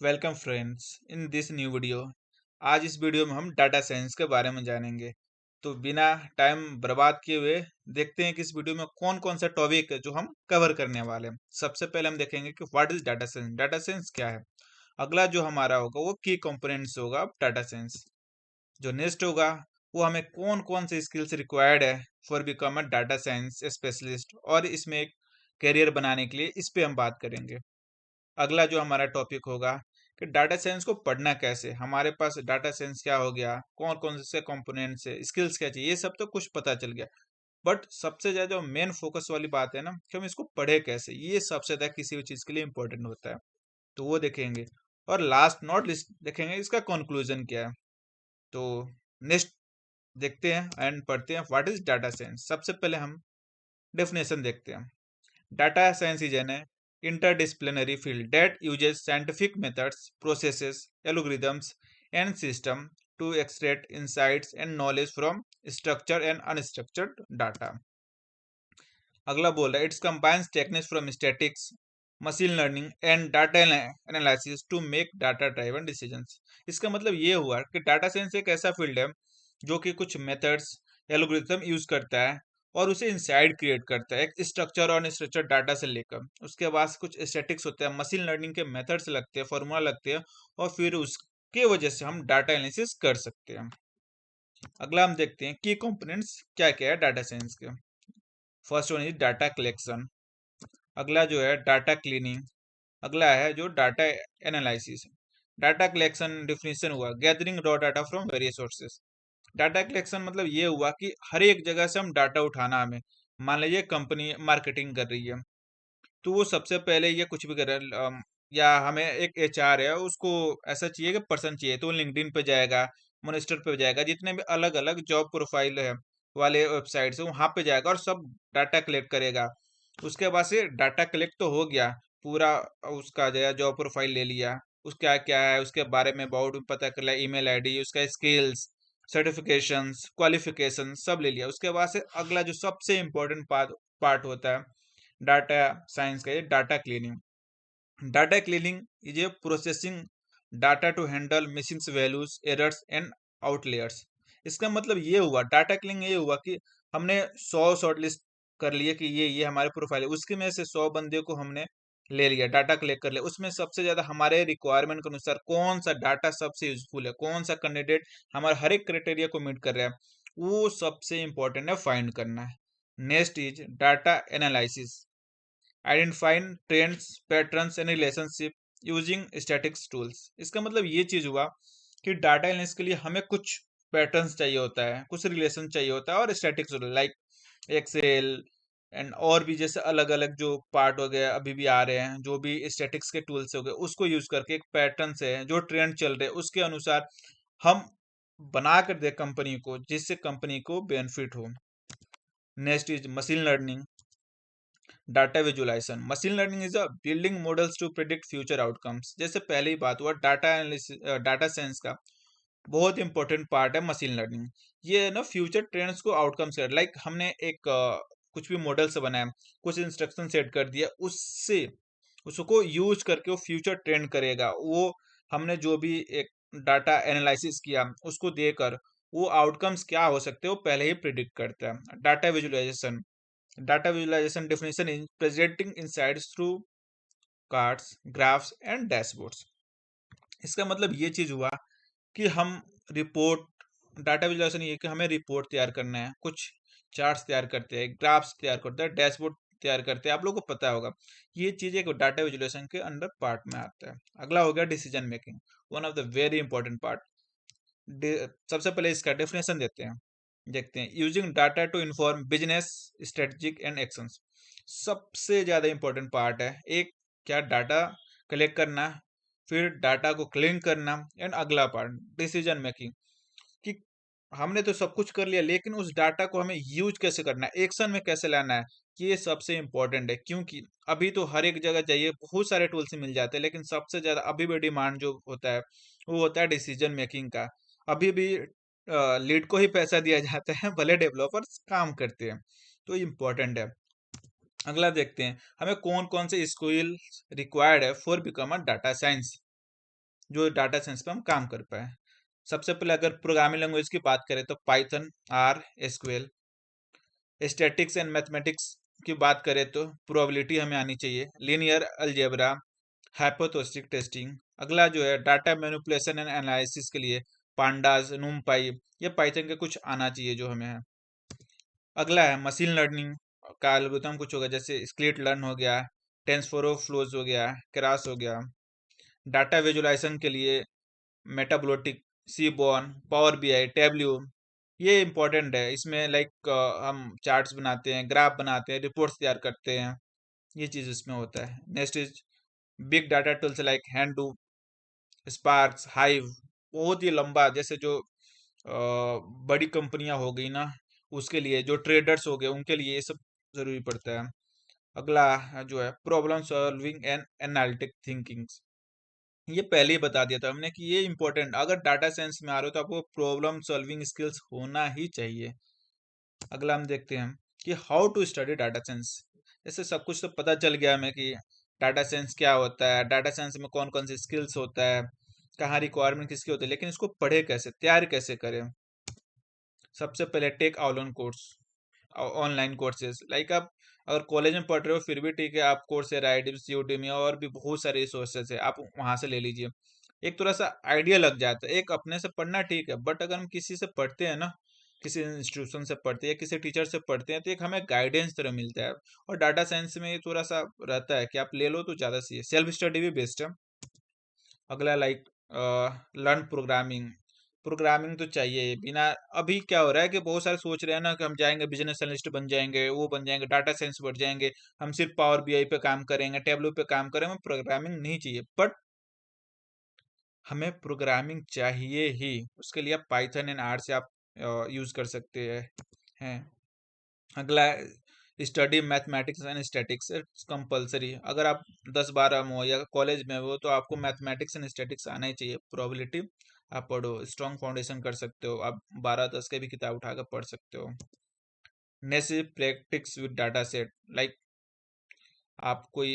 Welcome friends in this new video. आज इस video में हम डाटा साइंस के बारे में जानेंगे। तो बिना टाइम बर्बाद किए हुए देखते हैं कि इस वीडियो में कौन कौन सा टॉपिक है जो हम कवर करने वाले हैं। सबसे पहले हम देखेंगे कि what is data science. Data science क्या है। अगला जो हमारा होगा वो की कंपोनेंट्स होगा डाटा साइंस। जो नेक्स्ट होगा वो हमें कौन कौन से स्किल्स रिक्वायर्ड है for become a data science specialist, और इसमें एक करियर बनाने के लिए इस पे हम बात करेंगे। अगला जो हमारा टॉपिक होगा कि डाटा साइंस को पढ़ना कैसे, हमारे पास डाटा साइंस क्या हो गया, कौन कौन से कंपोनेंट्स है, स्किल्स क्या चाहिए, ये सब तो कुछ पता चल गया। बट सबसे ज्यादा जो मेन फोकस वाली बात है ना कि हम इसको पढ़े कैसे, ये सबसे ज्यादा किसी भी चीज के लिए इंपॉर्टेंट होता है। तो वो देखेंगे। और लास्ट नॉट लिस्ट देखेंगे इसका कंक्लूजन क्या है। तो नेक्स्ट देखते हैं एंड पढ़ते हैं व्हाट इज डाटा साइंस। सबसे पहले हम डेफिनेशन देखते हैं। Data science is an interdisciplinary field that uses scientific methods, processes, algorithms, and systems to extract insights and knowledge from structured and unstructured data. अगला बोल रहा है it's combines techniques from statistics, machine learning and data analysis to make data driven decisions. इसका मतलब ये हुआ कि data science एक ऐसा फील्ड है जो कि कुछ मेथड्स, एल्गोरिथम यूज करता है और उसे इंसाइट क्रिएट करता है एक स्ट्रक्चर और अनस्ट्रक्चर्ड डाटा से लेकर। उसके बाद कुछ स्टैटिक्स होते हैं, मशीन लर्निंग के मेथड्स लगते हैं, फॉर्मूला लगते हैं, और फिर उसके वजह से हम डाटा एनालिसिस कर सकते हैं। अगला हम देखते हैं की कंपोनेंट्स क्या क्या है डाटा साइंस के। First one is data collection. अगला जो है डाटा क्लीनिंग। अगला है जो data analysis. Data collection definition हुआ gathering raw data from various sources. Data collection मतलब ये हुआ कि हर एक जगह से हम डाटा उठाना हमें। मान लीजिए कंपनी मार्केटिंग कर रही है, तो वो सबसे पहले ये कुछ भी कर रहा है, या हमें एक एचआर है उसको ऐसा चाहिए कि पर्सन चाहिए, तो लिंक्डइन पे जाएगा, मोनिस्टर पे जाएगा, जितने भी अलग अलग जॉब प्रोफाइल है वाले वेबसाइट है वहां पे जाएगा और सब डाटा कलेक्ट करेगा। उसके बाद से डाटा कलेक्ट तो हो गया पूरा, उसका जो है जॉब प्रोफाइल ले लिया, उसका क्या है उसके बारे में अबाउट पता कर लिया, ईमेल आईडी, उसका स्किल्स, सर्टिफिकेशंस, क्वालिफिकेशन सब ले लिया। उसके बाद से अगला जो सबसे इम्पोर्टेंट पार्ट पार्ट होता है डाटा साइंस का, ये data cleaning. Data cleaning is a processing data to handle missing values, errors and outliers. इसका मतलब ये हुआ डाटा क्लीनिंग ये हुआ कि हमने 100 शॉर्टलिस्ट कर लिए कि ये हमारे प्रोफाइल है, उसके में से 100 बंदे को हमने ले लिया, डाटा कलेक्ट कर लिया, उसमें सबसे ज्यादा हमारे रिक्वायरमेंट के अनुसार कौन सा डाटा सबसे यूजफुल है, कौन सा कैंडिडेट हमारे हर एक क्राइटेरिया को मीट कर रहा है, वो सबसे इंपॉर्टेंट है फाइंड करना है। Next is data analysis, identifying trends, patterns and relationship using statics tools. इसका मतलब ये चीज हुआ कि डाटा एनालिसिस के लिए हमें कुछ पैटर्न्स चाहिए होता है, कुछ रिलेशन चाहिए होता है, और स्टैटिक्स लाइक एक्सेल एंड और भी जैसे अलग अलग जो पार्ट हो गए अभी भी आ रहे हैं, जो भी स्टैटिक्स के टूल्स हो गए, उसको यूज करके एक पैटर्न से जो ट्रेंड चल रहे हैं उसके अनुसार हम बना कर दे कंपनी को, जिससे कंपनी को बेनिफिट हो। Next is machine learning, data visualization. Machine learning is a building models to predict future outcomes. जैसे पहले ही बात हुआ डाटा एनालिसिस, डाटा साइंस का बहुत इंपॉर्टेंट पार्ट है मशीन लर्निंग। ये है ना फ्यूचर ट्रेंड्स को आउटकम्स कर, लाइक हमने एक कुछ भी मॉडल से बनाया, कुछ इंस्ट्रक्शन सेट कर दिया, उससे उसको यूज करके वो फ्यूचर ट्रेंड करेगा। वो हमने जो भी एक डाटा एनालिसिस किया उसको देकर वो आउटकम्स क्या हो सकते हैं वो पहले ही प्रिडिक्ट करता है। Data visualization, data visualization definition is presenting insights through cards, graphs and dashboards. इसका मतलब ये चीज हुआ कि हम रिपोर्ट, डाटा विजुअलाइजेशन ये कि हमें रिपोर्ट तैयार करना है, कुछ चार्ट्स तैयार करते हैं, ग्राफ्स तैयार करते हैं, डैशबोर्ड तैयार करते हैं, आप लोगों को पता होगा ये चीज एक डाटा विजुअलाइजेशन के अंडर पार्ट में आता है। अगला हो गया decision making, one of the very important part. सबसे पहले इसका डेफिनेशन देते हैं, देखते हैं। Using data to inform business strategic and actions. सबसे ज्यादा इंपॉर्टेंट पार्ट है एक, क्या डाटा कलेक्ट करना, फिर डाटा को क्लीन करना, एंड अगला पार्ट डिसीजन मेकिंग, कि हमने तो सब कुछ कर लिया लेकिन उस डाटा को हमें यूज कैसे करना है, एक्शन में कैसे लाना है, कि ये सबसे इंपॉर्टेंट है। क्योंकि अभी तो हर एक जगह जाइए बहुत सारे टूल्स मिल जाते हैं, लेकिन सबसे ज्यादा अभी भी डिमांड जो होता है वो होता है डिसीजन मेकिंग का। अभी भी लीड को ही पैसा दिया जाता है, भले डेवलपर्स काम करते हैं, तो इम्पोर्टेंट है। अगला देखते हैं हमें कौन कौन से स्किल रिक्वायर्ड है for become a data science. जो डाटा साइंस पे हम काम कर पाए। सबसे पहले अगर प्रोग्रामिंग लैंग्वेज की बात करें तो Python, R, SQL. Statics and mathematics की बात करें तो प्रोबेबिलिटी हमें आनी चाहिए, लीनियर अलजेब्रा, हाइपोथेटिक टेस्टिंग। अगला जो है डाटा मैनिपुलेशन एंड एनालिसिस के लिए पांडास, नुमपाई, ये पाइथन के कुछ आना चाहिए जो हमें है। अगला है मशीन लर्निंग का एल्गोरिथम कुछ होगा, जैसे स्क्लिट लर्न हो गया, टेंसफोरो फ्लोज हो गया, क्रास हो गया। डाटा विजुअलाइजेशन के लिए मेटाब्लोटिक, सीबॉन, पावर बीआई, टैब्ल्यू, ये इंपॉर्टेंट है। इसमें लाइक हम चार्ट्स बनाते हैं, ग्राफ बनाते हैं, रिपोर्ट्स तैयार करते हैं, ये चीज़ इसमें होता है। Next is big data tools like हैंडू, स्पार्क्स, हाइव। बहुत ही लंबा, जैसे जो बड़ी कंपनियां हो गई ना, उसके लिए जो ट्रेडर्स हो गए उनके लिए ये सब जरूरी पड़ता है। अगला जो है problem solving and analytic thinking, ये पहले ही बता दिया था हमने कि ये इंपॉर्टेंट, अगर डाटा साइंस में आ रहे हो तो आपको प्रॉब्लम सॉल्विंग स्किल्स होना ही चाहिए। अगला हम देखते हैं कि how to study data science. जैसे सब कुछ तो पता चल गया हमें कि डाटा साइंस क्या होता है, डाटा साइंस में कौन कौन सी स्किल्स होता है, कहाँ रिक्वायरमेंट किसकी होती है, लेकिन इसको पढ़े कैसे, तैयार कैसे करें। सबसे पहले take online course, online courses. Like आप अगर कॉलेज में पढ़ रहे हो फिर भी ठीक है, आप कोर्सेरा, यूडेमी और भी बहुत सारे रिसोर्सेज है, आप वहाँ से ले लीजिए। एक थोड़ा सा आइडिया लग जाता है। एक अपने से पढ़ना ठीक है, बट अगर हम किसी से पढ़ते हैं ना, किसी इंस्टीट्यूशन से पढ़ते हैं, किसी टीचर से पढ़ते हैं, तो एक हमें गाइडेंस तरह मिलता है। और डाटा साइंस में ये थोड़ा सा रहता है कि आप ले लो तो ज़्यादा सही है, सेल्फ स्टडी भी बेस्ट है। अगला लाइक लर्न प्रोग्रामिंग। प्रोग्रामिंग तो चाहिए ही। बिना, अभी क्या हो रहा है कि बहुत सारे सोच रहे हैं ना कि हम जाएंगे बिजनेस एनालिस्ट बन जाएंगे, वो बन जाएंगे, डाटा साइंस बढ़ जाएंगे, हम सिर्फ पावर बीआई पे काम करेंगे, टेबलो पे काम करेंगे, हमें प्रोग्रामिंग नहीं चाहिए। बट हमें प्रोग्रामिंग चाहिए ही, उसके लिए आप पाइथन एंड आर से आप यूज कर सकते हैं। अगला study mathematics and statics, it's compulsory. अगर आप 10-12 में हो या कॉलेज में हो तो आपको मैथमेटिक्स एंड स्टैटिक्स आना ही चाहिए। प्रोबेबिलिटी आप पढ़ो, स्ट्रॉन्ग फाउंडेशन कर सकते हो, आप 12-10 के भी किताब उठाकर पढ़ सकते हो। Next practice with data set, like आप कोई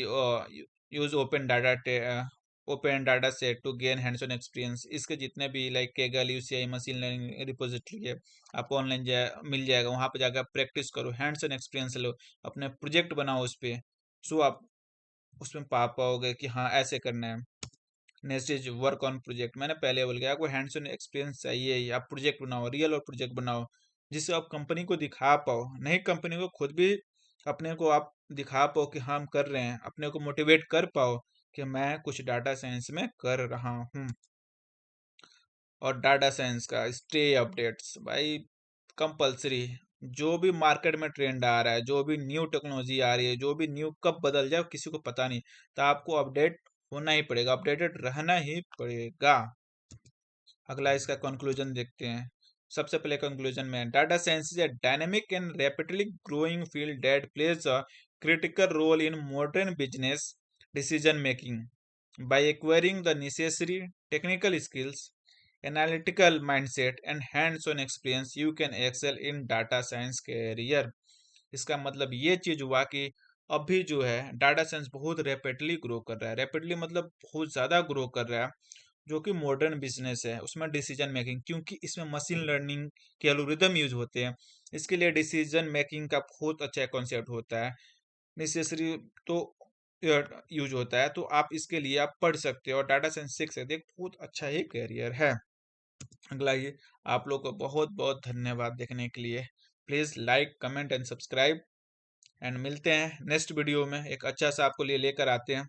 use open data set to gain hands on experience. इसके जितने भी like Kaggle, UCI, machine learning repository है, आपको ऑनलाइन मिल जाएगा, वहां पर जाकर प्रैक्टिस करो, हैंड्स ऑन एक्सपीरियंस लो, अपने प्रोजेक्ट बनाओ उस पर, सो आप उसमें पा पाओगे कि हाँ ऐसे करना है। Next is work on project, मैंने पहले बोल गया आपको हैंड्स ऑन एक्सपीरियंस चाहिए ही। आप प्रोजेक्ट बनाओ, रियल और प्रोजेक्ट बनाओ, जिससे आप कंपनी को दिखा पाओ, नहीं कंपनी को खुद भी अपने को आप दिखा पाओ कि हाँ हम कर रहे हैं, अपने को मोटिवेट कर पाओ कि मैं कुछ डाटा साइंस में कर रहा हूँ। और डाटा साइंस का स्टे अपडेट्स भाई कंपलसरी। जो भी मार्केट में ट्रेंड आ रहा है, जो भी न्यू टेक्नोलॉजी आ रही है, जो भी न्यू कब बदल जाए किसी को पता नहीं, तो आपको अपडेट होना ही पड़ेगा, अपडेटेड रहना ही पड़ेगा। अगला इसका कंक्लूजन देखते हैं। सबसे पहले कंक्लूजन में, data science is a dynamic and rapidly growing field that plays a critical role in modern business decision making. By acquiring the necessary technical skills, analytical mindset and hands on experience, you can excel in data science career. इसका मतलब ये चीज हुआ कि अभी जो है data science बहुत रैपिडली ग्रो कर रहा है। रैपिडली मतलब बहुत ज़्यादा ग्रो कर रहा है, जो कि मॉडर्न बिजनेस है उसमें डिसीजन मेकिंग, क्योंकि इसमें मशीन लर्निंग के एल्गोरिदम यूज होते हैं, इसके लिए डिसीजन मेकिंग का बहुत अच्छा कॉन्सेप्ट होता है, नेसेसरी तो यूज होता है। तो आप इसके लिए आप पढ़ सकते हो और डाटा साइंस सीख सकते हैं, बहुत अच्छा ही करियर है। अगला ये, आप लोग को बहुत बहुत धन्यवाद देखने के लिए। Please like, comment and subscribe, and मिलते हैं नेक्स्ट वीडियो में, एक अच्छा सा आपको लिए लेकर आते हैं।